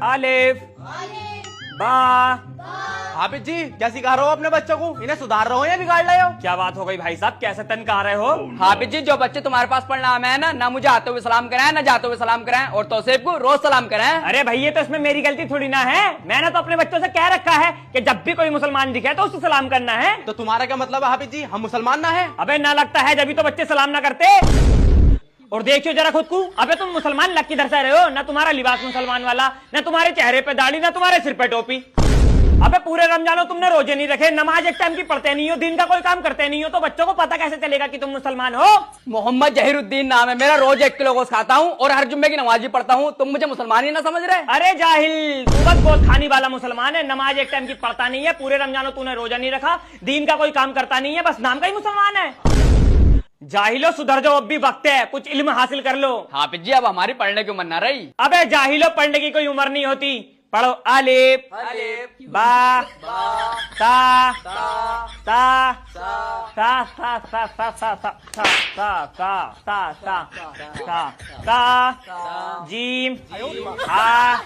अलिफ बा। हाफिज जी क्या सिखा रहे हो अपने बच्चों को? इन्हें सुधार रहे हो या बिगाड़ रहे हो? क्या बात हो गई भाई साहब, कैसे तनका रहे हो? हाफिज जी, जो बच्चे तुम्हारे पास पढ़ना है ना मुझे आते हुए सलाम कराएं ना जाते हुए सलाम कराएं, और तौसीफ को रोज सलाम कराएं। अरे भैया, तो इसमें मेरी गलती थोड़ी ना है। मैंने तो अपने बच्चों से कह रखा है कि जब भी कोई मुसलमान दिखे तो उससे सलाम करना है। तो तुम्हारा क्या मतलब है हाफिज जी, हम मुसलमान ना है? अबे ना लगता है, जब भी तो बच्चे सलाम ना करते। और देखियो जरा खुद को, अबे तुम मुसलमान लग किधर से रहे हो? ना तुम्हारा लिबास मुसलमान वाला, ना तुम्हारे चेहरे पे दाढ़ी, ना तुम्हारे सिर पे टोपी। अबे पूरे रमजानों तुमने रोजे नहीं रखे, नमाज एक टाइम की पढ़ते नहीं हो, दिन का कोई काम करते नहीं हो, तो बच्चों को पता कैसे चलेगा कि तुम मुसलमान हो? मोहम्मद जहीरुद्दीन नाम है मेरा, रोज 1 किलो गोश्त खाता हूँ और हर जुम्मे की नमाज भी पढ़ता हूँ। तुम मुझे मुसलमान ही ना समझ रहे? अरे जाहिल, तू बस गोश्त खाने वाला मुसलमान है, नमाज एक टाइम की पढ़ता नहीं है, पूरे रमजानों तूने रोजा नहीं रखा, दिन का कोई काम करता नहीं है, बस नाम का ही मुसलमान है। जाहिलो सुधर जाओ, अब भी वक्त है, कुछ इल्म हासिल कर लो। हाफिज जी, अब हमारी पढ़ने की उम्र ना रही। अबे जाहिलो, पढ़ने की कोई उम्र नहीं होती। पढ़ो अलिफ बा ता ता ता ता ता ता ता ता ता ता ता ता ता जीम हा